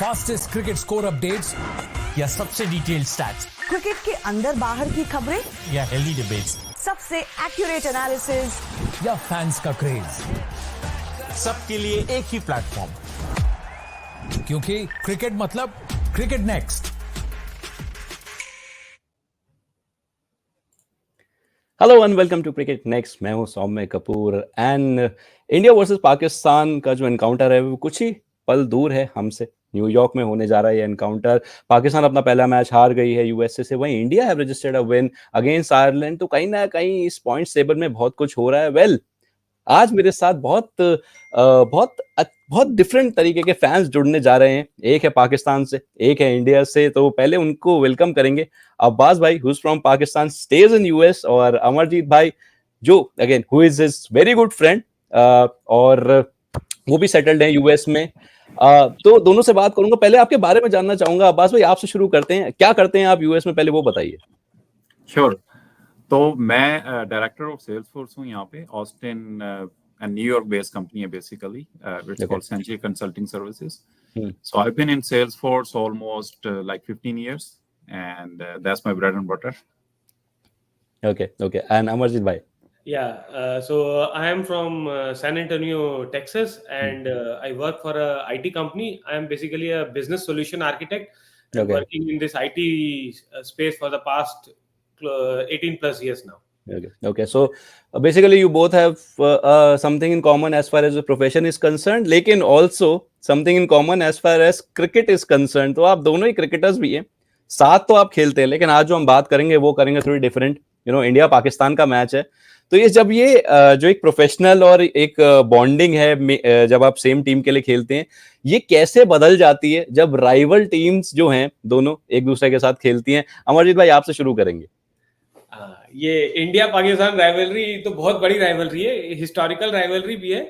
Fastest cricket score updates या सबसे detailed stats, cricket के अंदर बाहर की खबरें या हेल्दी डिबेट्स, सबसे एक्यूरेट एनालिसिस या फैंस का क्रेज, सबके लिए एक ही प्लेटफॉर्म, क्योंकि क्रिकेट मतलब cricket next. Hello and welcome to cricket next. मैं हूं Saumya Kapoor and India versus Pakistan का जो एनकाउंटर है वो कुछ ही पल दूर है हमसे। न्यूयॉर्क में होने जा रहा है ये एनकाउंटर। पाकिस्तान अपना पहला मैच हार गई है यूएसए से, वहीं India have registered a win against Ireland. तो कहीं ना कहीं इस पॉइंट टेबल में बहुत कुछ हो रहा है। आज मेरे साथ बहुत डिफरेंट तरीके के फैंस जुड़ने जा रहे हैं। एक है पाकिस्तान से, एक है इंडिया से। तो पहले उनको वेलकम करेंगे। अब्बास भाई who is from Pakistan stage in US, और अमरजीत भाई जो again who is his very good friend और वो भी सेटल्ड है यूएस में। तो दोनों से बात करूंगा। पहले आपके बारे में जानना चाहूंगा अब्बास भाई, आपसे शुरू करते हैं। क्या करते हैं आप यूएस में, पहले वो बताइए। श्योर। तो मैं डायरेक्टर ऑफ सेल्सफोर्स हूँ यहाँ पे। ऑस्टिन न्यूयॉर्क बेस्ड कंपनी है basically. It's called Century Consulting Services. So I've been in Salesforce almost like 15 years, and that's my bread and butter. Okay. And Amarjit bhai? Yeah, so I am from San Antonio, Texas, and I work for a IT company. I am basically a business solution architect, and working in this IT space for the past 18 plus years now. Okay. So basically you both have something in common as far as the profession is concerned, लेकिन also something in common as far as cricket is concerned. तो आप दोनों ही cricketers भी हैं, साथ तो आप खेलते हैं, लेकिन आज जो हम बात करेंगे वो करेंगे थोड़ी डिफरेंट। इंडिया पाकिस्तान का मैच है। तो ये जब ये जो एक प्रोफेशनल और एक बॉन्डिंग है, जब आप सेम टीम के लिए खेलते हैं, ये कैसे बदल जाती है जब राइवल टीम्स जो हैं दोनों एक दूसरे के साथ खेलती हैं? अमरजीत भाई आपसे शुरू करेंगे। ये इंडिया पाकिस्तान राइवलरी तो बहुत बड़ी राइवलरी है, हिस्टोरिकल राइवलरी भी है।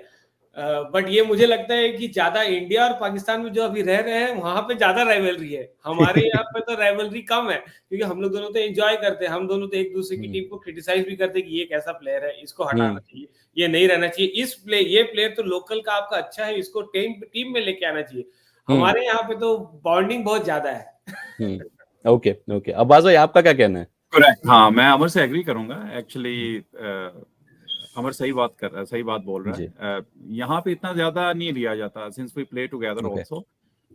बट ये मुझे लगता है कि ज्यादा इंडिया और पाकिस्तान में जो अभी रह रहे हैं वहां पे ज्यादा राइवलरी है। हमारे यहाँ पे तो राइवलरी कम है, क्योंकि हम लोग दोनों तो एंजॉय करते हैं। हम दोनों तो एक दूसरे की टीम को क्रिटिसाइज भी करते हैं कि ये कैसा प्लेयर है, इसको हटाना चाहिए, ये नहीं रहना चाहिए, ये प्लेयर तो लोकल का आपका अच्छा है, इसको टीम में लेके आना चाहिए। हमारे यहाँ पे तो बॉन्डिंग बहुत ज्यादा है। ओके। अब्बास भाई आपका क्या कहना है? करेक्ट। हाँ, मैं अमर से एग्री करूंगा। एक्चुअली अमर सही बात बोल रहा है। यहाँ पे इतना ज्यादा नहीं लिया जाता since we play together also.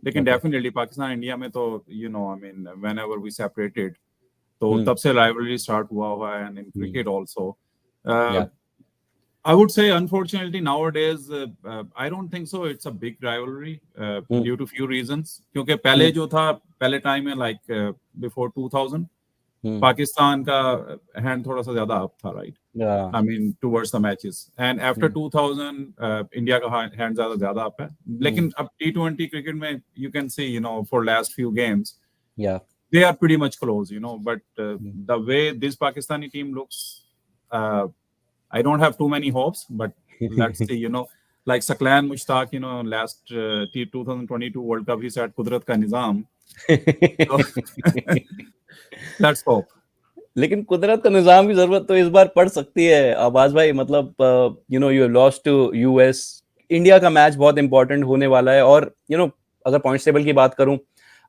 लेकिन डेफिनेटली पाकिस्तान इंडिया में तो व्हेनेवर वी सेपरेटेड, तो तब से राइवलरी स्टार्ट हुआ है। And in cricket also I would say unfortunately nowadays I don't think so it's a big rivalry due to few reasons. क्योंकि पहले टाइम में like before 2000 पाकिस्तान का हैंड थोड़ा सा ज्यादा अप था, right? I mean towards the matches, and after 2000 India का hand ज्यादा अप है। लेकिन अब T20 क्रिकेट में you can see for last few games they are pretty much close, but the way this Pakistani team looks, I don't have too many hopes, but let's see, like Saklan Mushtaq, last 2022 World Cup he said कुदरत का निजाम। Let's hope. लेकिन कुदरत का निजाम की जरूरत तो इस बार पड़ सकती है अब्बास भाई। मतलब you lost to US. India का मैच बहुत इंपॉर्टेंट होने वाला है, और अगर पॉइंट्स टेबल की बात करूं,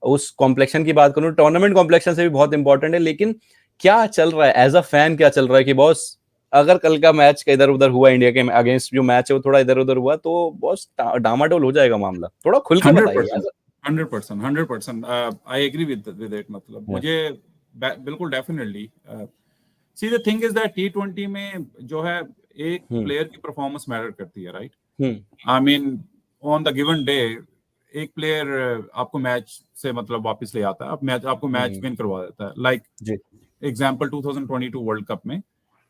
उस कॉम्प्लेक्शन की बात करूं, टूर्नामेंट कॉम्प्लेक्शन से भी बहुत इंपॉर्टेंट है। लेकिन क्या चल रहा है एज अ फैन, क्या चल रहा है कि बॉस अगर कल का मैच का इधर उधर हुआ, इंडिया के अगेंस्ट जो मैच है वो थोड़ा इधर उधर हुआ, तो बॉस डामाडोल हो जाएगा मामला? थोड़ा खुल के बताइए। 100% आई एग्री विद इट। मतलब मुझे बिल्कुल definitely see the thing is that T20 में जो है एक प्लेयर की परफॉर्मेंस मैटर करती है, right? I mean on the given day एक प्लेयर आपको मैच से मतलब वापस ले आता है, आपको मैच विन करवा देता है। लाइक एग्जांपल 2022 वर्ल्ड कप में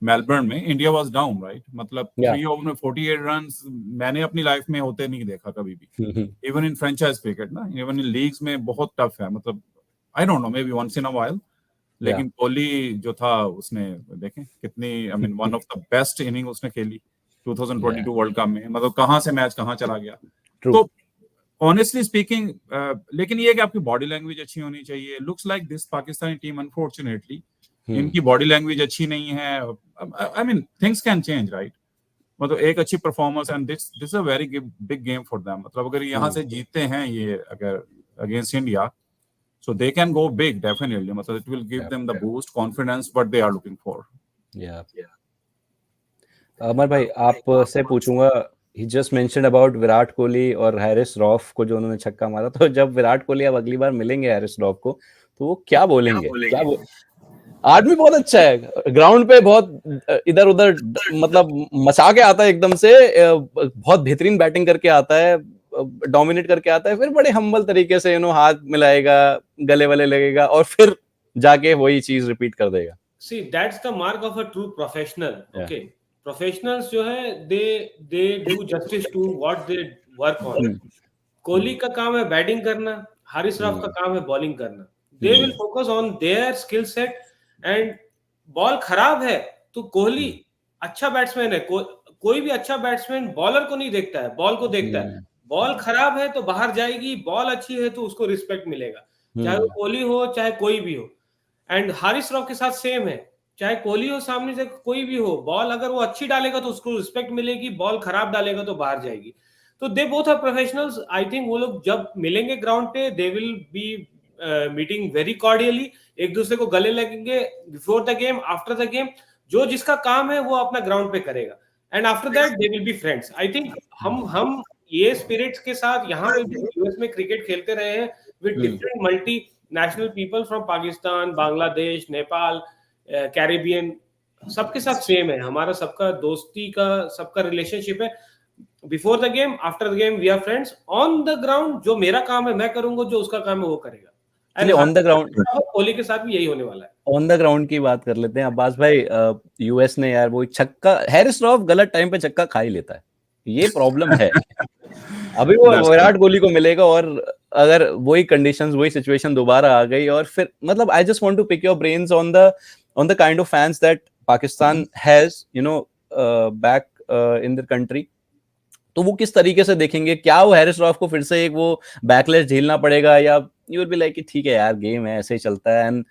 मेलबर्न में इंडिया वाज डाउन, राइट? मतलब 3 ओवर में 48 रन्स मैंने अपनी लाइफ में होते नहीं देखा कभी भी। इवन इन फ्रेंचाइज क्रिकेट ना, इवन इन लीग्स में बहुत टफ है। मतलब I don't know, maybe once in a while. लेकिन कोहली जो था उसने देखें कितनी one of the best inning उसने खेली 2022 वर्ल्ड कप में। मतलब कहाँ से मैच कहाँ चला गया। तो ऑनेस्टली स्पीकिंग, लेकिन ये कि आपकी बॉडी लैंग्वेज अच्छी होनी चाहिए। Looks like this Pakistani team unfortunately इनकी बॉडी लैंग्वेज अच्छी नहीं है। I mean things can change, right? मतलब एक अच्छी performance and this a very big game for them. मतलब अगर यहाँ से जीतते हैं ये, अगर against India, so they can go big definitely. Matlab, it will give them the boost, confidence, what they are looking for. अमर भाई आपसे पूछूंगा, he just mentioned about Virat Kohli और हैरिस रॉफ को जो उन्होंने छक्का मारा, तो जब विराट कोहली अब अगली बार मिलेंगे हैरिस रॉफ को, तो वो क्या बोलेंगे? आदमी बहुत अच्छा है, ग्राउंड पे बहुत इधर उधर मतलब मचा के आता है एकदम से, बहुत बेहतरीन बैटिंग करके आता है, डोमिनेट करके आता है, फिर बड़े हम्बल तरीके से हाथ मिलाएगा, गले वाले लगेगा और फिर जाके वही चीज रिपीट कर देगा. See, that's the mark of a true professional. Okay, professionals जो है they do justice to what they work on. Kohli का काम है बैटिंग करना, हारिस रॉफ का काम है बॉलिंग करना. They will focus on their skill set. And ball खराब है तो कोहली अच्छा बैट्समैन है, कोई भी अच्छा बैट्समैन बॉलर को नहीं देखता है, बॉल को देखता है. बॉल खराब है तो बाहर जाएगी, बॉल अच्छी है तो उसको रिस्पेक्ट मिलेगा, चाहे वो कोहली हो चाहे कोई भी हो. एंड हारिस रॉफ के साथ सेम है, चाहे कोहली हो सामने से कोई भी हो, बॉल अगर वो अच्छी डालेगा तो उसको रिस्पेक्ट मिलेगी, बॉल खराब डालेगा तो बाहर जाएगी. तो they both are professionals. I think वो लोग जब मिलेंगे ग्राउंड पे, they will be meeting very cordially, एक दूसरे को गले लगेंगे before the game, after the game. जो जिसका काम है वो अपना ग्राउंड पे करेगा, and after that they will be friends. I think हम ये स्पिरिट्स के साथ यहाँ पे यूएस में क्रिकेट खेलते रहे हैं with different multi national people from Pakistan, Bangladesh, Nepal, Caribbean, सबके साथ सेम है. हमारा सबका दोस्ती का, सबका रिलेशनशिप है. Before the game, after the game we are friends. On the ground जो मेरा काम है मैं करूंगा, जो उसका काम है वो करेगा. ऑन द ग्राउंड कोहली के साथ भी यही होने वाला है. ऑन द ग्राउंड की बात कर लेते हैं अब्बास भाई. यूएस ने यार वो छक्का, हैरिस रॉफ गलत टाइम पे छक्का खा ही लेता है, ये प्रॉब्लम है. अभी वो विराट कोहली को मिलेगा और अगर वही कंडीशंस, वही सिचुएशन दोबारा आ गई और फिर मतलब I just want to pick your brains on the kind of fans that Pakistan has back in their country. तो वो किस तरीके से देखेंगे? क्या वो हैरिस रॉफ को फिर से एक वो बैकलैश झेलना पड़ेगा, या यू विल बी लाइक ठीक है यार, गेम है, ऐसे ही चलता है. एंड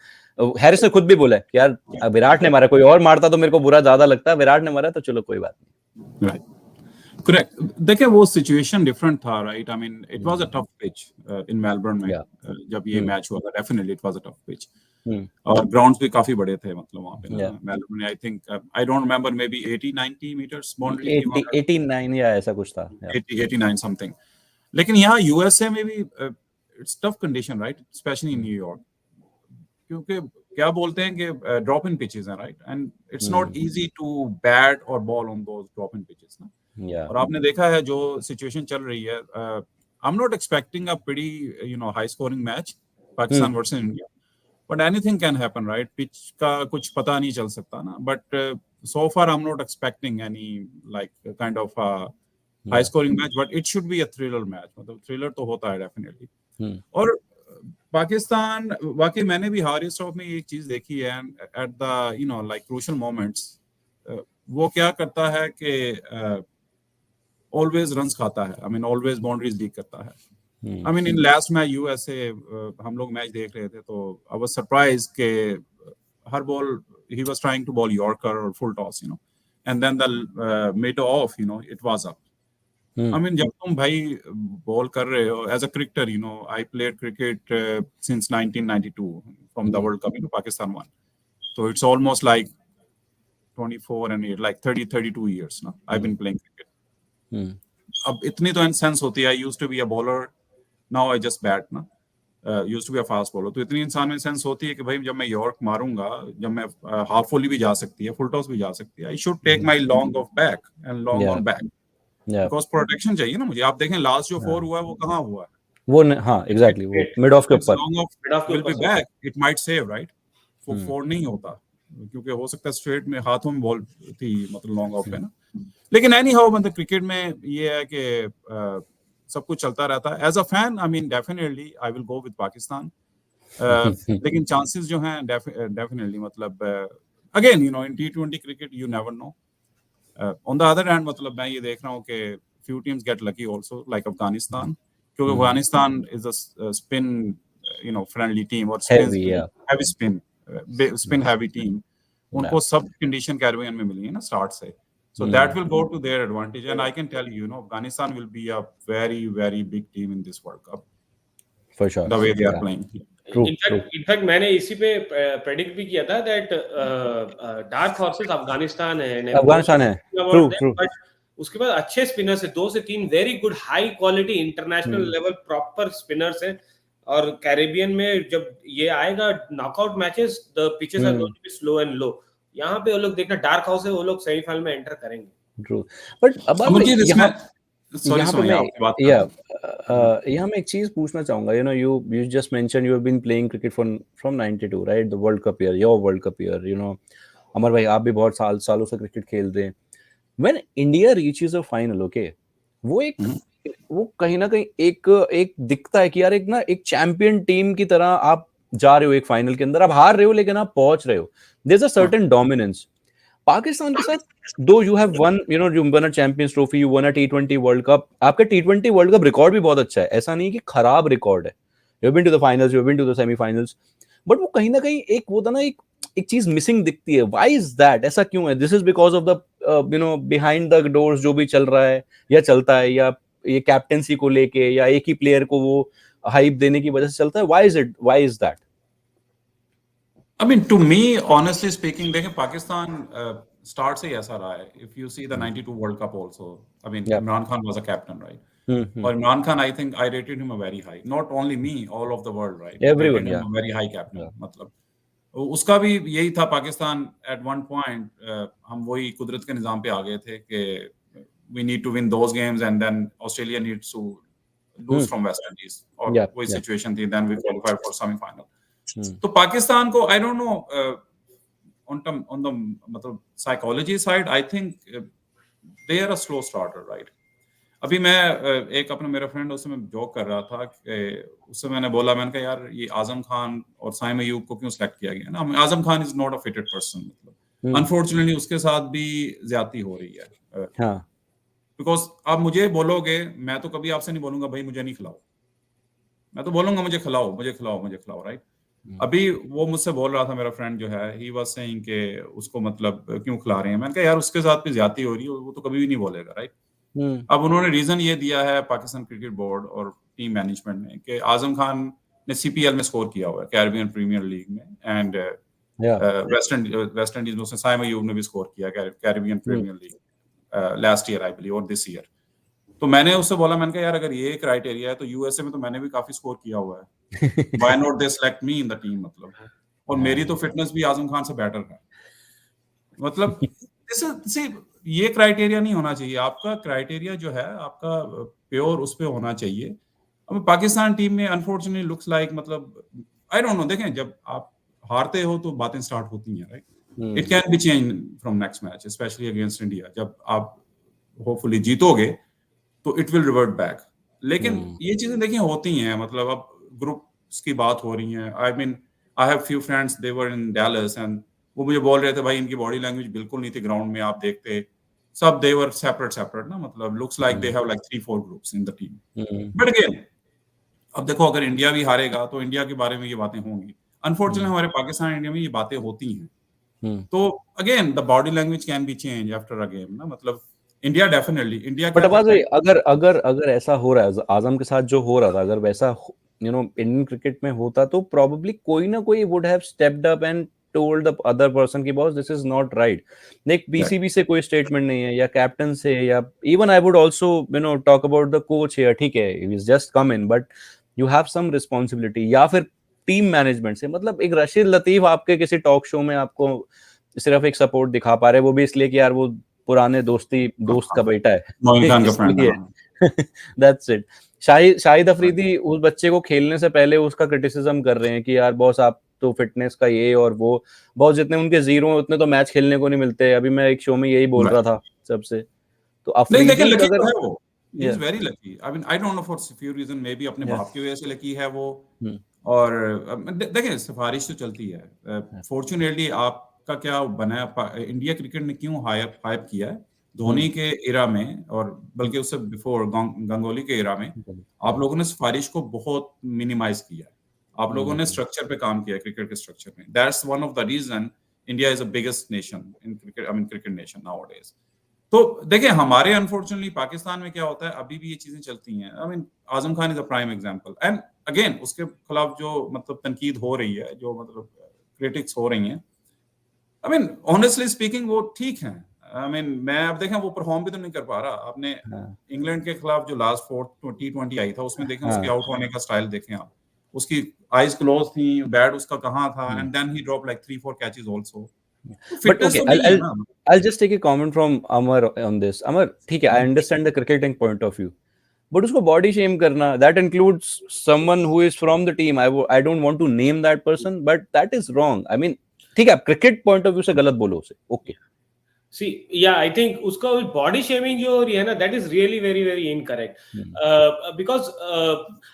हैरिस ने खुद भी बोला कि यार विराट ने मारा, कोई और मारता तो मेरे को बुरा ज्यादा लगता है, विराट ने मारा तो चलो कोई बात नहीं. Right, correct. देखिए वो सिचुएशन डिफरेंट था, right. I mean it was a tough pitch in Melbourne में. जब ये मैच हुआ था, definitely it was a tough pitch. और ग्राउंड्स भी काफी बड़े थे, मतलब वहां पे मेलबर्न में. I think I don't remember, maybe 80-90 metres boundary, 89 या ऐसा कुछ था, 89 समथिंग. लेकिन यहाँ यूएसए में भी it's tough condition, right, specially in New York, क्योंकि क्या बोलते हैं कि ड्रॉप इन पिचेस हैं, right. And it's not easy to bat or ball on those drop in pitches ना. और आपने देखा है जो सिचुएशन चल रही है, आई am not expecting a pretty high scoring match Pakistan versus India, but anything can happen, right. Pitch का कुछ पता नहीं चल सकता ना. But so far I am not expecting any like kind of high scoring match, but it should be a thriller match. मतलब thriller तो होता है डेफिनेटली. और पाकिस्तान, वाकई मैंने भी हारिस रॉफ में एक चीज देखी है at the like crucial moments. वो क्या करता है कि ऑलवेज रन्स खाता है. I mean always boundaries leak करता है. I mean in last match USA हम लोग मैच देख रहे थे, तो आई वाज सरप्राइज के हर बॉल ही was trying to ball yorker और full toss, and then the mid off it was up. I mean जब तुम भाई बॉल कर रहे हो as a cricketer, I played cricket since 1992 from the World Cup, Pakistan won. So it's almost like 24 and 8, like 32 years now I've been playing cricket. अब इतनी तो sense होती है. I used to be a bowler, now I just bat ना. Used to be a fast bowler. तो इतनी इंसान में सेंस होती है कि भाई जब मैं यॉर्क मारूंगा, जब मैं हाफ वॉली भी जा सकती है, फुल टॉस भी जा सकती है, I should take my long off back and long on back. Because protection चाहिए ना मुझे. आप देखें लास्ट जो 4 हुआ है वो कहाँ हुआ है? वो हाँ एग्जैक्टली वो मिड ऑफ के ऊपर. Long off will be back. It might save, right? 4 नहीं होता, क्योंकि हो सकता है स्ट्रेट में हाथों में बॉल थी, मतलब लॉन्ग ऑफ है ना. लेकिन एनी हाउ मतलब क्रिकेट में ये है कि सब कुछ चलता रहता है. As a fan I mean definitely I will go with Pakistan. लेकिन चांसेस जो हैं डेफिनेटली मतलब again in T20 cricket you never know. On the other hand मतलब मैं ये देख रहा हूँ कि few teams get lucky also, like Afghanistan, क्योंकि Afghanistan is a spin friendly team और हैवी स्पिन हैवी टीम. उनको सब कंडीशन कैरिबियन में मिली है ना स्टार्ट से. So that will go to their advantage, and I can tell you, Afghanistan will be a very, very big team in this World Cup. for sure. the way they are Yeah. playing. True. In fact मैंने इसी पे predict भी किया था that dark horses Afghanistan है, अफगानिस्तान है. True. But उसके बाद अच्छे स्पिनर्स है, 2 से 3 very good high quality international level proper spinners हैं. और कैरेबियन में जब ये आएगा knockout matches, the pitches are going to be slow and low. यहाँ पे वो लोग देखना डार्क हाउस है, वो लोग सेमीफाइनल में एंटर करेंगे. True. But अब यहाँ मैं एक चीज पूछना चाहूंगा. You just mentioned you have been playing cricket from 92, right? The World Cup year, your World Cup year. अमर भाई, आप भी बहुत सालों से क्रिकेट खेल रहे हैं. When India reaches a final, okay, वो कहीं ना कहीं एक दिखता है कि यार एक चैंपियन टीम की तरह आप जा रहे हो एक फाइनल के अंदर. आप हार रहे हो लेकिन आप पहुंच रहे हो. There's a certain dominance. Pakistan के साथ दो you have one you one a champions trophy, you one a T20 world cup. आपका T20 वर्ल्ड कप रिकॉर्ड भी बहुत अच्छा है, ऐसा नहीं कि खराब रिकॉर्ड है. You have been to the finals, you have been to the semifinals, but वो कहीं ना कहीं एक वो था ना, एक चीज मिसिंग दिखती है. Why is that? ऐसा क्यों है? This is because of the behind the doors जो भी चल रहा है या चलता है, या ये कैप्टेंसी को लेके, या एक ही प्लेयर को वो हाइप देने की वजह से चलता है. Why is that? I mean, to me, honestly speaking, देखें पाकिस्तान स्टार्ट से ही ऐसा रहा है. If you see the 92 World Cup also, I mean, Imran Khan was a captain, right? और Imran Khan, I think I rated him a very high. Not only me, all of the world, right? Everyone, yeah. A very high captain. मतलब उसका भी यही था. Pakistan at one point हम वही कुदरत के निजाम पे आ गए थे कि we need to win those games and then Australia needs to lose from West Indies. और वही situation थी. Then we qualified for semi-final. तो पाकिस्तान को I don't know on the मतलब psychology side, I think they are a slow starter, right? अभी मैं एक अपना मेरा फ्रेंड उससे मैं जोक कर रहा था कि उससे मैंने कहा यार ये आजम खान और साइम अयूब को क्यों सिलेक्ट किया गया ना. Azam Khan is not a fitted person. मतलब अनफॉर्चुनेटली उसके साथ भी ज्यादती हो रही है. बिकॉज आप मुझे बोलोगे, मैं तो कभी आपसे नहीं बोलूंगा भाई मुझे नहीं खिलाओ. मैं तो बोलूंगा मुझे खिलाओ, राइट? अभी वो मुझसे बोल रहा था, मेरा फ्रेंड जो है, ही वाज सेइंग कि उसको मतलब क्यों खिला रहे हैं. मैंने कहा यार उसके साथ भी ज्यादती हो रही है, वो तो कभी भी नहीं बोलेगा, राइट? अब उन्होंने रीजन ये दिया है पाकिस्तान क्रिकेट बोर्ड और टीम मैनेजमेंट ने कि आजम खान ने CPL में स्कोर किया हुआ है, कैरिबियन प्रीमियर लीग में, एंड वेस्ट इंडीज में उसने साइम अयूब ने भी स्कोर किया Caribbean Premier League last year I believe, और दिस ईयर. तो मैंने उससे बोला, मैंने कहा यार अगर ये क्राइटेरिया है तो यूएसए में तो मैंने भी काफी स्कोर किया हुआ है. Why not they select me in the team? मतलब और मेरी तो फिटनेस भी आजम खान से बेटर है. मतलब ये क्राइटेरिया नहीं होना चाहिए. आपका क्राइटेरिया जो है आपका प्योर उस पे होना चाहिए. अब पाकिस्तान टीम में अनफॉर्चुनेटली लुक्स लाइक, मतलब आई डोंट नो, देखें जब आप हारते हो तो बातें स्टार्ट होती हैं, right? It can be change from next match, specially against India. जब आप होपफुली जीतोगे तो इट विल रिवर्ट बैक. लेकिन ये चीजें देखिए होती हैं. मतलब अब ग्रुप्स की बात हो रही है. I mean I have few friends, they were in Dallas, and वो मुझे बोल रहे थे भाई इनकी बॉडी लैंग्वेज बिल्कुल नहीं थी ग्राउंड में. आप देखते सब दे वर सेपरेट ना. मतलब looks like they have like 3-4 groups in the team. But again अब देखो, अगर इंडिया भी हारेगा तो इंडिया के बारे में ये बातें होंगी. अनफॉर्चुनेटली हमारे पाकिस्तान इंडिया में ये बातें होती हैं. तो again the body language can be change after a game ना. मतलब इंडिया डेफिनेटली इंडिया. बट अगर ऐसा हो रहा है आजम के साथ जो हो रहा था, अगर वैसा इंडियन क्रिकेट में होता तो प्रोबेबली कोई ना कोई would have stepped up and told the other person की boss this is not right. Like BCB से कोई स्टेटमेंट नहीं है, या कैप्टन से, या even I would also talk about the coach here. ठीक है, he is just come in, but you have some responsibility. या फिर टीम मैनेजमेंट से, मतलब एक रशीद लतीफ आपके किसी टॉक शो में आपको सिर्फ एक सपोर्ट दिखा पा रहे, वो भी इसलिए कि यार वो पुराने दोस्त का बेटा है. That's it. शाहिद अफरीदी उस बच्चे को खेलने से पहले उसका क्रिटिसिज्म कर रहे हैं कि यार बॉस आप तो फिटनेस का ये और वो, बहुत जितने उनके जीरो उतने तो मैच खेलने को नहीं मिलते. अभी मैं एक शो में यही बोल रहा था सबसे. तो अफरीदी अगर He's very lucky. I mean, I don't know for few reason, maybe अपने बाप की वजह से लकी है वो. और देखिए सिफारिश तो चलती है. Fortunately आपका क्या बना है, इंडिया क्रिकेट ने क्यों हाइप किया है धोनी के एरा में, और बल्कि उससे बिफोर गंगोली के एरा में आप लोगों ने सिफारिश को बहुत मिनिमाइज किया है. आप लोगों ने स्ट्रक्चर पे काम किया, क्रिकेट के स्ट्रक्चर में. That's one of the reason India is the biggest nation in cricket, I mean cricket nation nowadays. तो देखिए हमारे अनफॉर्चुनेटली पाकिस्तान में क्या होता है, अभी भी ये चीजें चलती हैं. I mean Azam Khan is a prime example. And again उसके खिलाफ जो मतलब तनकीद हो रही है, जो मतलब क्रिटिक्स हो रही हैं, आई मीन ऑनेस्टली स्पीकिंग वो ठीक है। आई मीन मैं अब देखें वो परफॉर्म भी तो नहीं कर पा रहा। आपने इंग्लैंड के खिलाफ जो लास्ट 4 T20 आई था उसमें देखें उसके आउट होने का स्टाइल देखें आप, उसकी आईज क्लोज थी, बैट उसका कहाँ था, and then he drop like 3-4 catches also. But okay, I'll just take a comment from Amar on this. Amar, ठीक है, I understand the cricketing point of view, but उसको body shame करना, that includes someone who is from the team. I don't want to name that person, but that is wrong. I mean, ठीक है, आप cricket point of view से गलत बोलो उसे, okay. See, yeah, I think उसका body shaming जो हो रही है ना, that is really very very incorrect. Because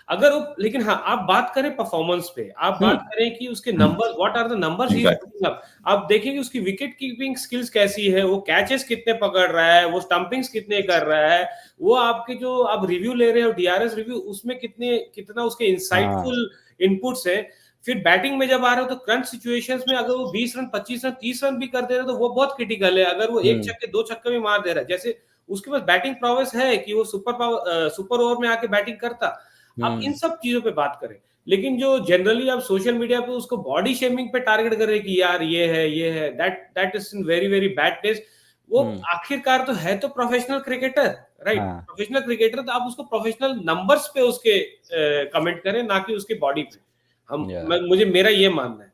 अगर वो, लेकिन हाँ, आप बात करें परफॉर्मेंस पे, आप बात करें कि उसके numbers, what are the numbers he is putting up, आप देखेंगे उसकी विकेट कीपिंग स्किल्स कैसी है, वो कैचेस कितने पकड़ रहा है, वो स्टंपिंग्स कितने कर रहा है, वो आपके जो आप रिव्यू ले रहे हो डीआरएस रिव्यू, उसमें कितना उसके इंसाइटफुल इनपुट्स है। फिर बैटिंग में जब आ रहे हो तो क्रंच सिचुएशंस में अगर वो 20 रन 25 रन 30 रन भी कर दे रहे हो तो वो बहुत क्रिटिकल है। अगर वो एक छक्के 2 छक्के भी मार दे रहा है, जैसे उसके पास बैटिंग प्रोवेस है कि वो सुपर ओवर में आके बैटिंग करता, आप इन सब चीजों पे बात करें। लेकिन जो जनरली आप सोशल मीडिया पे उसको बॉडी शेमिंग पे टारगेट कर रहे हैं कि यार ये है, that is in very very bad taste. वो आखिरकार तो है तो professional cricketer, right? Professional cricketer, तो आप उसको प्रोफेशनल नंबर्स पे उसके कमेंट करें, ना कि उसके बॉडी पे। मुझे मेरा ये मानना है।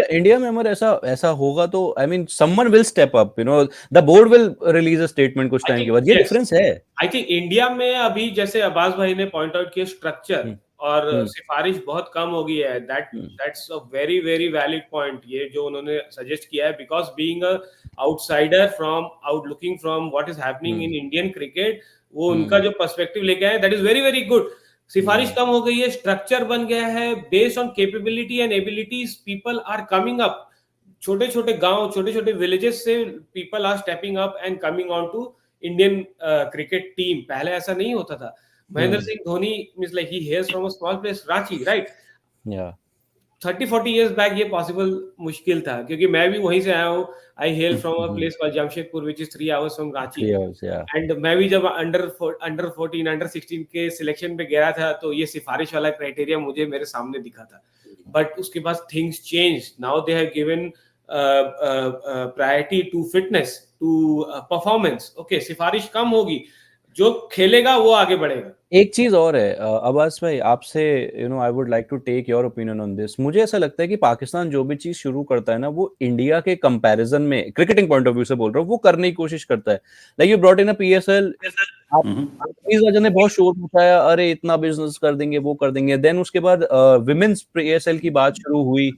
इंडिया में अमर ऐसा होगा तो I mean someone will step up, you know, the board will release a statement कुछ टाइम के बाद। ये डिफरेंस है। आई थिंक इंडिया में अभी जैसे अब्बास भाई ने पॉइंट आउट किया, स्ट्रक्चर और सिफारिश बहुत कम हो गई है। That's a very very valid point, ये जो उन्होंने सजेस्ट किया है, because being a outsider from looking from what is happening in Indian cricket, वो उनका जो पर्सपेक्टिव लेके आए, that is very very good. सिफारिश कम हो गई है, स्ट्रक्चर बन गया है, based on capability and abilities people are coming up. छोटे छोटे गांव, छोटे छोटे विलेजेस से people are stepping up and coming on to Indian cricket team. पहले ऐसा नहीं होता था। Mahendra Singh Dhoni means like he hails from a small place Ranchi, right? 30-40 years back ये पॉसिबल मुश्किल था, क्योंकि मैं भी वहीं से आया हूँ। I hail from a place called Jamshedpur which is 3 hours from Ranchi. And मैं भी जब अंडर 14 अंडर 16 के सिलेक्शन पे गया था तो ये सिफारिश वाला क्राइटेरिया मुझे मेरे सामने दिखा था। बट उसके बाद things change, now they have given priority to fitness, to performance. Okay, सिफारिश कम होगी, जो खेलेगा वो आगे बढ़ेगा। एक चीज और है अब्बास भाई, आपसे you know I would like to take your opinion on this. मुझे ऐसा लगता है कि पाकिस्तान जो भी चीज शुरू करता है ना, वो इंडिया के कंपैरिजन में, क्रिकेटिंग पॉइंट ऑफ व्यू से बोल रहा हूँ, वो करने की कोशिश करता है। Like you brought in a PSL, ने बहुत शोर मचाया, अरे इतना बिजनेस कर देंगे, वो कर देंगे। देन उसके बाद विमेंस पीएसएल की बात शुरू हुई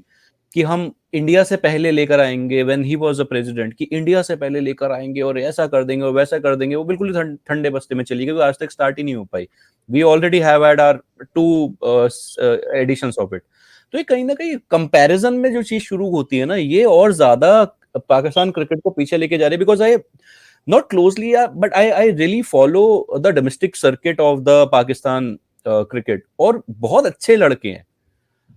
कि हम इंडिया से पहले लेकर आएंगे, when he was the president, कि इंडिया से पहले लेकर आएंगे और ऐसा कर देंगे और वैसा कर देंगे। वो बिल्कुल ठंडे बस्ते में चली गई, आज तक स्टार्ट ही नहीं हो पाई। We already have had our 2 editions of it. तो ये कहीं ना कहीं कंपैरिजन में जो चीज शुरू होती है ना, ये और ज्यादा पाकिस्तान क्रिकेट को पीछे लेके जा रही है। Because I not closely but I really follow the domestic circuit of the Pakistan cricket, और बहुत अच्छे लड़के हैं।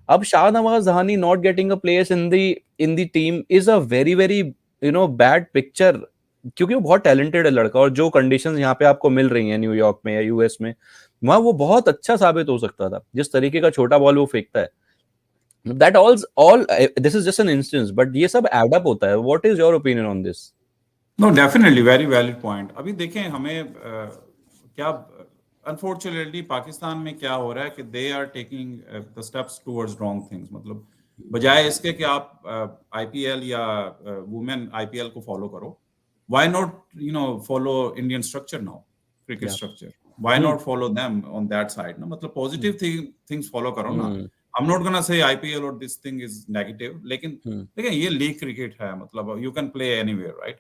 अब Shahnawaz Jahani not getting a place in the team is a very very you know bad picture, क्योंकि वो बहुत टैलेंटेड है लड़का, और जो कंडीशंस यहाँ पे आपको मिल रही हैं न्यूयॉर्क में या यूएस में, वहां वो बहुत अच्छा साबित हो सकता था। जिस तरीके का छोटा बॉल वो फेंकता है, that all this is just an instance, but ये सब एड अप होता है। What is your opinion on this? No, definitely very valid point. अभी देखें हमें क्या अनफॉर्चुनेटली पाकिस्तान में क्या हो रहा है कि they are taking the steps towards wrong things. मतलब बजाय इसके कि आप आईपीएल या वुमेन आईपीएल को फॉलो करो, why not you know follow Indian structure now, cricket structure, why not follow them on that side ना? मतलब पॉजिटिव थिंग्स फॉलो करो ना। I am not gonna say IPL और दिस थिंग इज नेगेटिव, लेकिन देखिए ये league cricket है, मतलब you can play anywhere, right?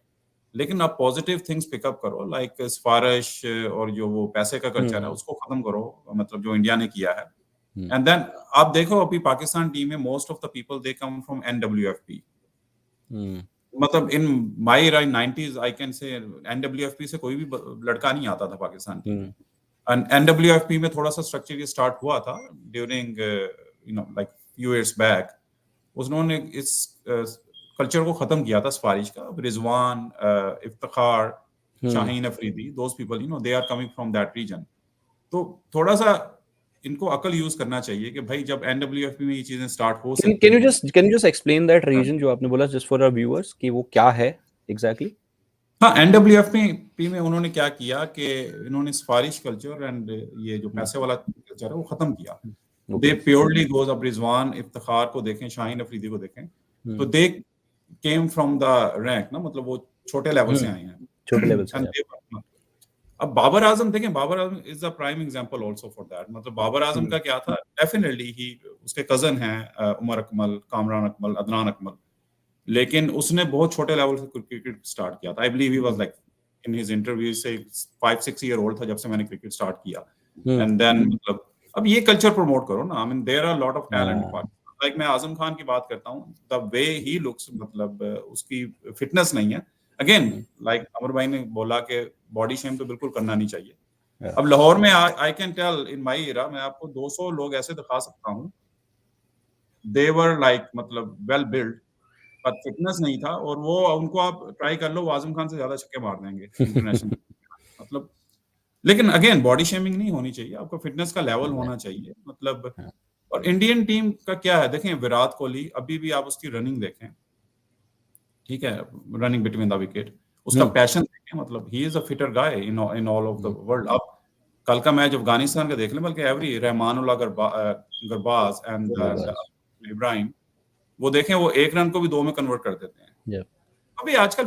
लेकिन आप पॉजिटिव थिंग्स पिकअप करो, लाइक सिफारिश और जो वो पैसे का कल्चर है उसको खत्म करो, मतलब जो इंडिया ने किया है। एंड देन आप देखो अभी पाकिस्तान टीम में most of the people they come from NWFP. मतलब in my 90s I can say NWFP से कोई भी लड़का नहीं आता था पाकिस्तान टीम में। एंड एनडब्ल्यूएफपी में थोड़ा सा स्ट्रक्चर ये स्टार्ट हुआ था during you know like few years back. उन्होंने इस कल्चर को खत्म किया था सिफारिश का। Rizwan, Iftikhar, Shaheen Afridi, those people you know they are coming from that reason. तो थोड़ा सा इनको अकल यूज करना चाहिए कि भाई जब एनडब्ल्यूएफपी में ये चीजें स्टार्ट हो सकती Can you just explain that region जो आपने बोला just for our viewers कि वो क्या है exactly? हाँ, एनडब्ल्यूएफपी में उन्होंने क्या किया कि इन्होंने सिफारिश कल्चर एंड ये जो पैसे वाला कल्चर है वो खत्म किया। दे प्योरली गोज अब रिजवान इफ्तिखार को देखें, शाहीन अफरीदी को देखें, तो दे केम फ्रॉम द रैंक ना, मतलब वो छोटे लेवल से आए हैं, छोटे लेवल से। अब बाबर आजम देखें, Babar Azam is a prime example also for that. मतलब बाबर आजम का क्या था, डेफिनेटली ही उसके कजन हैं उमर अकमल, कामरान अकमल, अदनान अकमल, लेकिन उसने बहुत छोटे लेवल से क्रिकेट स्टार्ट किया था। I believe he was like in his interview से 5-6 ईयर ओल्ड था जब से मैंने क्रिकेट स्टार्ट किया। एंड देन मतलब अब ये कल्चर प्रमोट करो ना। I mean there are lot of talent in Pakistan. Like मैं आजम खान की बात करता हूँ, द वे ही लुक्स, मतलब उसकी फिटनेस नहीं है। अगेन लाइक अमर भाई ने बोला कि बॉडी शेम तो बिल्कुल करना नहीं चाहिए। अब लाहौर में I can tell in my era मैं आपको 200 लोग ऐसे दिखा सकता हूँ, दे वर लाइक मतलब वेल बिल्ड, पर फिटनेस नहीं था। और वो उनको आप ट्राई कर लो, वो आजम खान से ज्यादा छक्के मार देंगे इंटरनेशनल मतलब। लेकिन अगेन बॉडी शेमिंग नहीं होनी चाहिए, आपको फिटनेस का लेवल होना चाहिए मतलब। और इंडियन टीम का क्या है, देखें विराट कोहली, अभी भी आप उसकी रनिंग देखें, ठीक है, रनिंग बिटवीन द विकेट, उसका पैशन देखें, मतलब he is a fitter guy in all of the world. अब कल का मैच अफगानिस्तान का देख लें, बल्कि एवरी रहमानुल्लाह गरबाज एंड इब्राहिम, वो देखें, वो एक रन को भी 2 में कन्वर्ट कर देते हैं। अभी आजकल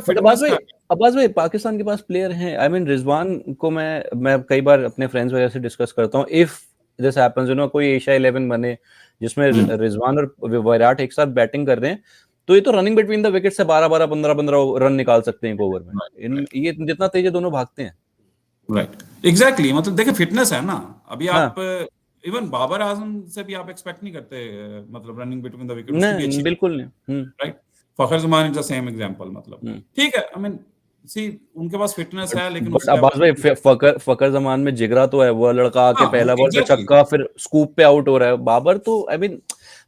अब्बास भाई पाकिस्तान के पास प्लेयर हैं। आई मीन रिजवान को मैं कई बार अपने फ्रेंड्स वगैरह से डिस्कस करता हूँ, if this happens, you know, कोई एशिया 11 बने जिसमें रिजवान और विराट एक साथ बैटिंग कर रहे हैं, तो ये तो रनिंग बिटवीन द विकेट से 12-12, 15-15 रन निकाल सकते हैं एक ओवर में। ये जितना तेज दोनों भागते हैं। राइट, एग्जैक्टली, मतलब देखिए फिटनेस है ना। अभी आप इवन बाबर आजम से भी आप एक्सपेक्ट नहीं करते मतलब रनिंग बिटवीन द विकेट, नहीं, बिल्कुल नहीं। Right, Fakhar Zaman is the same example, मतलब ठीक है। आई मीन सी उनके पास फिटनेस है, लेकिन अब्बास भाई फखर जमान में जिगरा तो है, वो लड़का आके पहला बॉल पे छक्का, फिर स्कूप पे आउट हो रहा है। बाबर तो I mean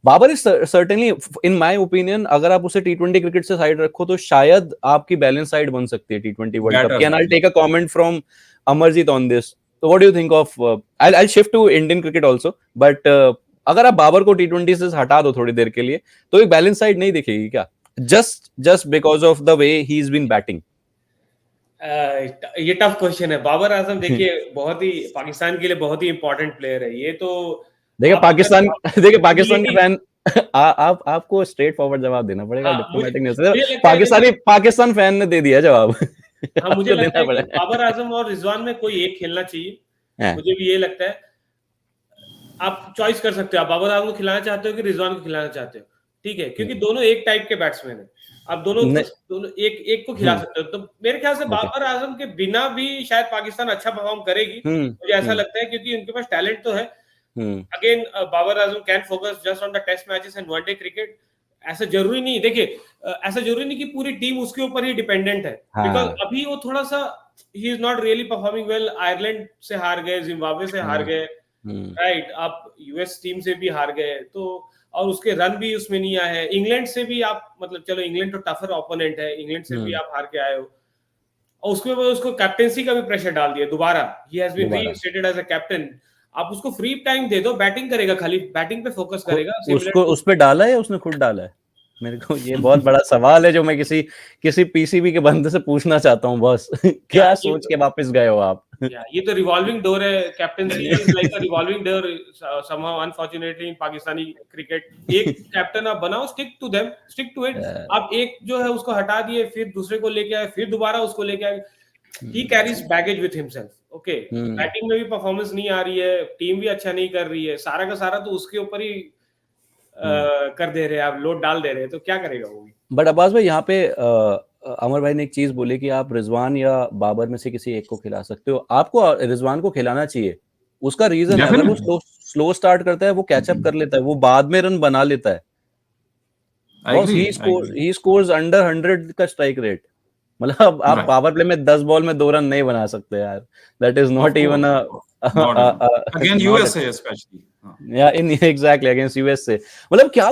Babar is certainly in my opinion, अगर आप उसे टी20 क्रिकेट से साइड रखो तो शायद आपकी बैलेंस साइड बन सकती है टी20 World Cup. Can I take a comment from Amarjeet on this? So what do you think of I'll shift to Indian cricket also, but अगर आप बाबर को टी20 से हटा दो थोड़ी देर के लिए, तो एक बैलेंस साइड नहीं दिखेगी क्या, just because of the way he's been batting? ये टफ क्वेश्चन है। बाबर आजम देखिए बहुत ही पाकिस्तान के लिए बहुत ही इंपॉर्टेंट प्लेयर है। ये तो देखिए पाकिस्तान के फैन आपको स्ट्रेट फॉरवर्ड जवाब देना पड़ेगा, डिप्लोमेटिक नहीं से। पाकिस्तान फैन ने दे दिया जवाब। हाँ, मुझे लगता है कि बाबर आजम और रिजवान में कोई एक खेलना चाहिए। मुझे भी ये लगता है। आप चॉइस कर सकते हो, आप बाबर आजम को खिलाना चाहते हो कि रिजवान को खिलाना चाहते हो, ठीक है, क्योंकि दोनों एक टाइप के बैट्समैन हैं। आप दोनों एक को खिला सकते हो। तो मेरे ख्याल से बाबर आजम के बिना भी शायद पाकिस्तान अच्छा परफॉर्म करेगी, मुझे ऐसा लगता है, क्योंकि उनके पास टैलेंट तो है। Again Babar Azam can focus just on the test matches and one day cricket. ऐसा जरूरी नहीं, देखिए ऐसा जरूरी नहीं कि पूरी टीम उसके ऊपर ही डिपेंडेंट है, बिकॉज अभी वो थोड़ा सा he is not really performing well. Ireland से हार गए, जिम्बाब्वे से हार गए, राइट, आप यूएस टीम से भी हार गए, तो और उसके रन भी उसमें नहीं आए हैं। इंग्लैंड से भी आप मतलब, चलो इंग्लैंड तो टफर ओपोनेंट है, इंग्लैंड से भी आप हार के आए हो, और उसके बाद उसको कैप्टेंसी का भी प्रेशर डाल दिया दोबारा। He has been reinstated as a captain. आप उसको फ्री टाइम दे दो, बैटिंग करेगा, खाली बैटिंग पे फोकस करेगा। उसको उस पे डाला है, उसने खुद डाला है? मेरे को ये बहुत बड़ा सवाल है जो मैं किसी पीसीबी के बंदे से पूछना चाहता हूँ बॉस। क्या सोच के वापस गए हो आप? ये तो रिवॉल्विंग डोर है, captaincy is like a revolving door somehow unfortunately in Pakistani cricket. एक कैप्टन आप बनाओ, stick to them, stick to it. आप एक जो है उसको हटा दिए, फिर दूसरे को लेके आए, फिर दोबारा उसको लेके आए। He carries baggage with himself. Okay, batting में भी परफॉर्मेंस नहीं आ रही है, टीम भी अच्छा नहीं कर रही है, सारा का सारा तो उसके ऊपर ही कर दे रहे हैं, आप लोड डाल दे रहे हैं, तो क्या करेगा वो? बट अब्बास भाई यहाँ पे अमर भाई ने एक चीज बोली कि आप रिजवान या बाबर में से किसी एक को खिला सकते हो। आपको रिजवान को खिलाना चाहिए। उसका रीजन है, अगर वो स्लो स्टार्ट करता है, वो कैचअप कर लेता है, वो बाद में रन बना लेता है। ही स्कोर्स अंडर 100 का स्ट्राइक रेट। मतलब आप पावर प्ले में 10 बॉल में 2 रन नहीं बना सकते यार। That is not even against USA specially. Yeah, exactly against US से। मतलब क्या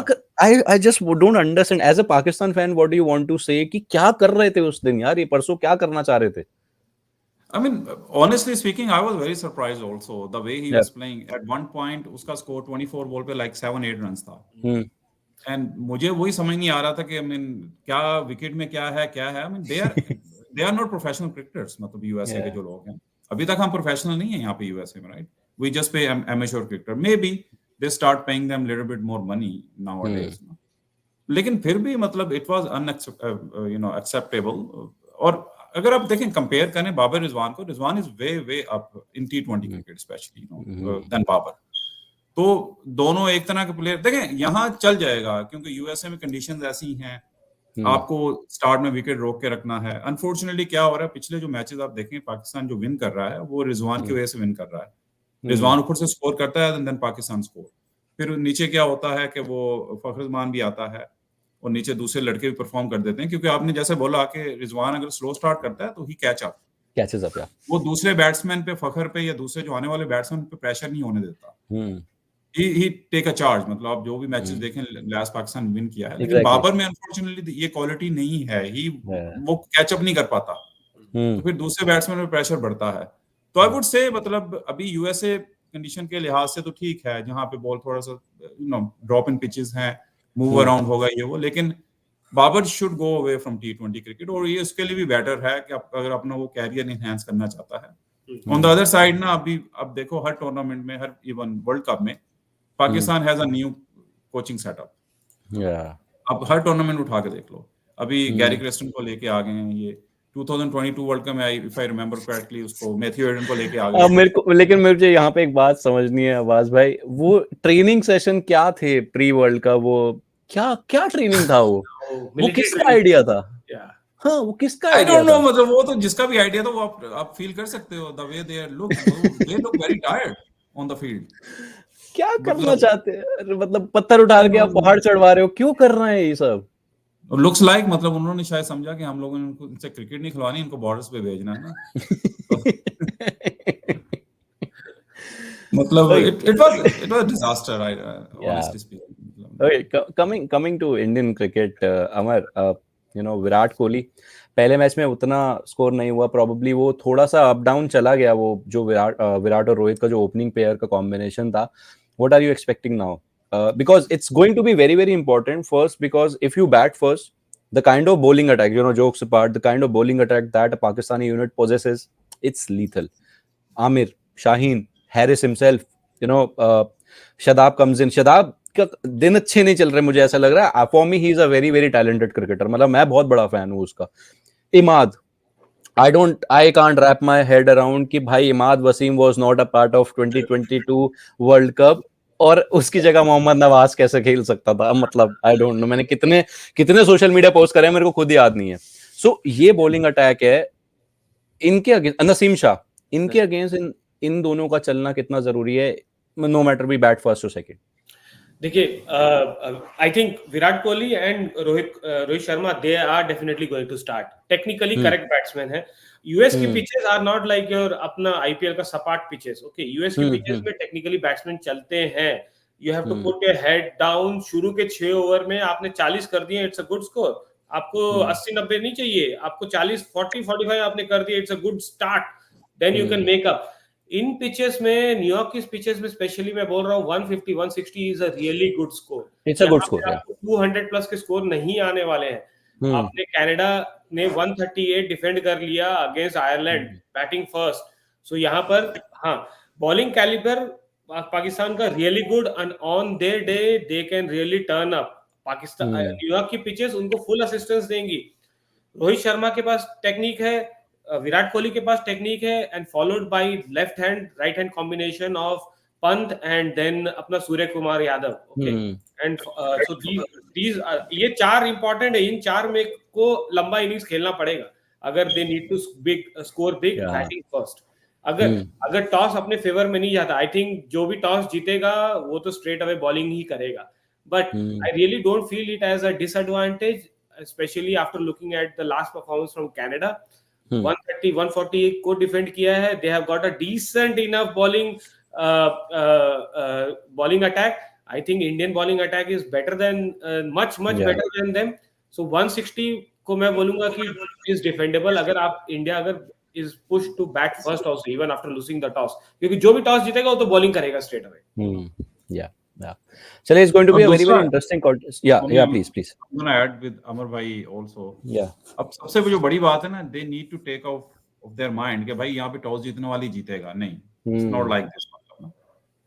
I just don't understand as a Pakistan fan what do you want to say कि क्या कर रहे थे उस दिन यार, ये परसों क्या करना चाह रहे थे? I mean, honestly speaking, I was very surprised also the way he was playing. At one point, उसका score 24 ball पे like 7-8 runs था. And मुझे वही समझ नहीं आ रहा था कि I mean क्या विकेट में क्या है. I mean they are not professional cricketers. मतलब USA के जो लोग हैं. अभी तक हम प्रोफेशनल नहीं है यहाँ पे USA में, right? We just pay amateur cricketer. Maybe they start paying them little bit more money nowadays. लेकिन फिर भी मतलब it was acceptable. और अगर आप देखें कंपेयर करें बाबर रिजवान को, Rizwan is way up in T20 cricket specially than Babar. तो दोनों एक तरह के प्लेयर. देखें यहाँ चल जाएगा क्योंकि यूएसए में कंडीशंस ऐसी हैं, आपको स्टार्ट में विकेट रोक के रखना है. अनफॉर्चुनेटली क्या हो रहा है, पिछले जो मैचेस आप देखें पाकिस्तान जो विन कर रहा है वो रिजवान की वजह से विन कर रहा है. रिजवान ऊपर से स्कोर करता है देन पाकिस्तान स्कोर. फिर नीचे क्या होता है कि वो फखरुजमान भी आता है और नीचे दूसरे लड़के भी परफॉर्म कर देते हैं, क्योंकि आपने जैसे बोला कि रिजवान अगर स्लो स्टार्ट करता है तो ही कैचेस अप. वो दूसरे बैट्समैन पे, फखर पे या दूसरे जो आने वाले बैट्समैन पे प्रेशर नहीं होने देता. ही टेक अ चार्ज. मतलब आप जो भी मैचेस देखें लास्ट पाकिस्तान विन किया है, लेकिन बाबर में अनफॉर्चुनेटली ये क्वालिटी नहीं है. वो कैचअप नहीं कर पाता, तो फिर दूसरे बैट्समैन पे प्रेशर बढ़ता है. तो आई वुड से मतलब अभी यूएसए कंडीशन के लिहाज से तो ठीक है, जहां पे बॉल थोड़ा सा ड्रॉप इन पिचेस हैं, मूव अराउंड होगा ये वो. लेकिन Babar should go away from T20 cricket, और ये उसके लिए भी बेटर है कि अगर अपना वो कैरियर एनहांस करना चाहता है. ऑन द अदर साइड ना, अभी अब देखो हर टूर्नामेंट में, हर इवन वर्ल्ड कप में Pakistan has a new coaching setup. अब हर टूर्नामेंट उठा के देख लो. अभी गैरी क्रेस्टन को लेके आ गए हैं, ये 2022 वर्ल्ड कप में इफ आई रिमेंबर करेक्टली उसको मैथ्यू एडन को लेके आ गए. लेकिन मुझे यहाँ पे एक बात समझनी है अब्बास भाई, वो ट्रेनिंग सेशन क्या थे प्री वर्ल्ड का? वो क्या ट्रेनिंग था वो किसका आइडिया था? हाँ, वो किसका आइडिया? I don't no. मतलब वो तो जिसका भी आइडिया था वो आप फील कर सकते हो. The way they look very tired on the field. क्या करना चाहते हैं? मतलब पत्थर उठा के आप पहाड़ चढ़वा रहे हो, क्यों कर रहे हैं ये सब? लुक्स लाइक मतलब उन्होंने शायद समझा कि हम लोगों ने इनसे क्रिकेट नहीं खिलवानी, इनको बॉर्डर्स पे भेजना है ना. मतलब it was a disaster, honestly speaking. Okay, coming to Indian cricket, Amar, Virat Kohli पहले मैच में उतना स्कोर नहीं हुआ. प्रोबेबली वो थोड़ा सा अप डाउन चला गया, वो जो विराट और रोहित का जो ओपनिंग पेयर का कॉम्बिनेशन था. What are you expecting now? Because it's going to be very, very important. First, because if you bat first, the kind of bowling attack, jokes apart, the kind of bowling attack that a Pakistani unit possesses, it's lethal. Amir, Shaheen, Harris himself, Shadab comes in. Shadab का दिन अच्छे नहीं चल रहे, मुझे ऐसा लग रहा है. For me, he is a very, very talented cricketer. मतलब मैं बहुत बड़ा फैन हूँ उसका. Imad, I can't wrap my head around कि भाई Imad Wasim was not a part of 2022 World Cup, और उसकी जगह मोहम्मद नवाज कैसे खेल सकता था? मतलब आई डोंट नो. मैंने कितने सोशल मीडिया पोस्ट करे हैं, मेरे को खुद याद नहीं है. सो ये बॉलिंग अटैक है इनके अगेंस्ट. नसीम शाह, इनके अगेंस्ट इन दोनों का चलना कितना जरूरी है, no matter we bat first और सेकंड? देखिए, I think Virat Kohli and Rohit Sharma, they are definitely going to start. Technically correct batsman है. यूएस की pitches are not like your अपना आईपीएल का सपाट पिचेस. ओके, यूएस की पिचेस में टेक्निकली बैट्समैन चलते हैं. You have to put your head down. शुरू के 6 ओवर में आपने 40 कर दिए, इट्स अ गुड स्कोर. आपको 80-90 नहीं चाहिए, आपको 40-40-45 आपने कर दिए, it's a good start. Then you can make up. इन पिचेस में, न्यूयॉर्क की पिचेस में स्पेशली मैं बोल रहा हूँ, 150-160 is a really good score. It's a good score. 200 plus के स्कोर नहीं आने वाले हैं. आपने कनाडा ने 138 डिफेंड कर लिया अगेंस्ट आयरलैंड बैटिंग फर्स्ट. सो यहाँ पर हाँ, बॉलिंग कैलिबर पाकिस्तान का really good, and on their day they can really turn up. Pakistan New York की पिचेस उनको फुल असिस्टेंस देंगी. रोहित शर्मा के पास टेक्निक है, विराट कोहली के पास टेक्निक है, and followed by left hand right hand combination of Pant and then अपना Surya Kumar Yadav. Okay, and so these ये 4 इंपॉर्टेंट है. इन 4 में को लंबा इनिंग्स खेलना पड़ेगा अगर they need to score big batting first. अगर टॉस अपने फेवर में नहीं जाता, आई थिंक जो भी टॉस जीतेगा वो तो स्ट्रेट अवे बॉलिंग ही करेगा. But I really don't feel it as a disadvantage, specially after looking at the last performance from Canada. 130-140 को डिफेंड किया है. They have got a decent enough bowling attack. I think Indian bowling attack is better than much better than them. So 160 को मैं बोलूंगा कि is defendable. अगर आप India अगर is pushed to bat first also, even after losing the toss. क्योंकि जो भी toss जीतेगा वो तो bowling करेगा straight away. Yeah. Chale, it's going to be a very interesting contest. Yeah, please. I'm going to add with Amar bhai also. Yeah. अब सबसे जो बड़ी बात है ना, they need to take out of their mind कि भाई यहाँ पे टॉस जीतने वाली जीतेगा, नहीं, it's not like this.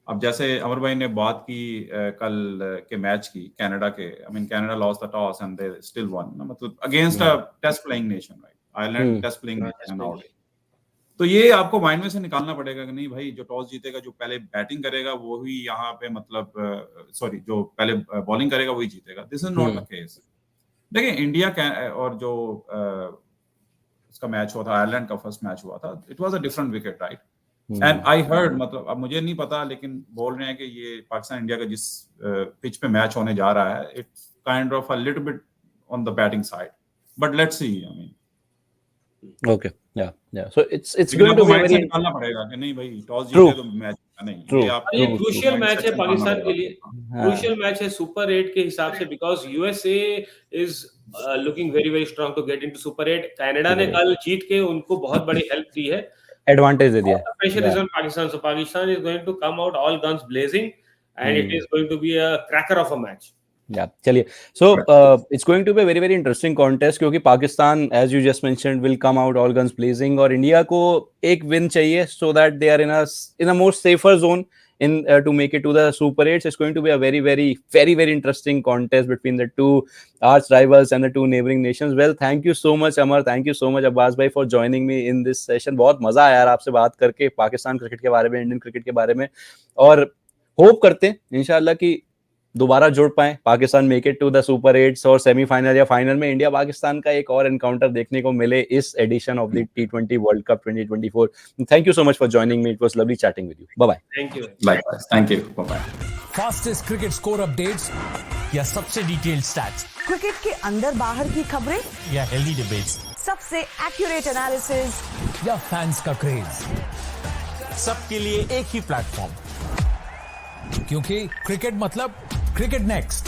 अब जैसे अमर भाई ने बात की कल के मैच की कनाडा के, I mean Canada lost the toss and they still won, मतलब against a test playing nation, right, Ireland test playing nation out. तो ये आपको माइंड में से निकालना पड़ेगा कि नहीं भाई, जो टॉस जीतेगा, जो पहले बैटिंग करेगा वो ही यहाँ पे, मतलब सॉरी, जो पहले बॉलिंग करेगा वही जीतेगा। This is not the case. देखिए इंडिया और जो इसका मैच हुआ था, आयरलैंड का फर्स्ट मैच हुआ था, it was a different wicket, right, and I heard, मतलब अब मुझे नहीं पता, लेकिन बोल रहे हैं कि ये पाकिस्तान इंडिया का जिस पिच पे मैच होने जा रहा है, it's kind of a little bit on the batting side, but let's see, I mean Okay, yeah. So it's going to be very निकालना पड़ेगा कि नहीं भाई, टॉस जीते तो मैच नहीं, ये क्रूशियल मैच है पाकिस्तान के लिए, क्रूशियल मैच है सुपर 8 के हिसाब से, because USA is looking very very strong to get into super 8। Canada ने कल जीत के उनको बहुत बड़ी हेल्प दी है, एडवांटेज दे दिया। Pressure is on Pakistan, so Pakistan is going to come out all guns blazing and it is going to be a cracker of a match. Yeah, चलिए, so it's going to be a very very interesting contest, क्योंकि Pakistan, as you just mentioned, will come out all guns blazing, और India को एक win चाहिए so that they are in a more safer zone in to make it to the Super 8. It's going to be a very very interesting contest between the two arch rivals and the two neighboring nations. Well, thank you so much Amar, thank you so much Abbas bhai for joining me in this session. बहुत मजा आया यार आपसे बात करके, Pakistan cricket के बारे में, इंडियन क्रिकेट के बारे में, और होप करते हैं इंशाल्लाह कि दोबारा जुड़ पाए, Pakistan make it to the super 8 और सेमीफाइनल या फाइनल में इंडिया पाकिस्तान का एक और एनकाउंटर देखने को मिले इस edition of the T20 world cup 2024। Thank you so much for joining me, it was lovely chatting with you. Bye bye. Thank you. Likewise, thank you, bye bye. Fastest cricket score updates या सबसे detailed stats, cricket के अंदर बाहर की खबरें या healthy debates, सबसे accurate analysis या फैंस का क्रेज, सबके लिए एक ही प्लेटफॉर्म, क्योंकि क्रिकेट मतलब क्रिकेट नेक्स्ट।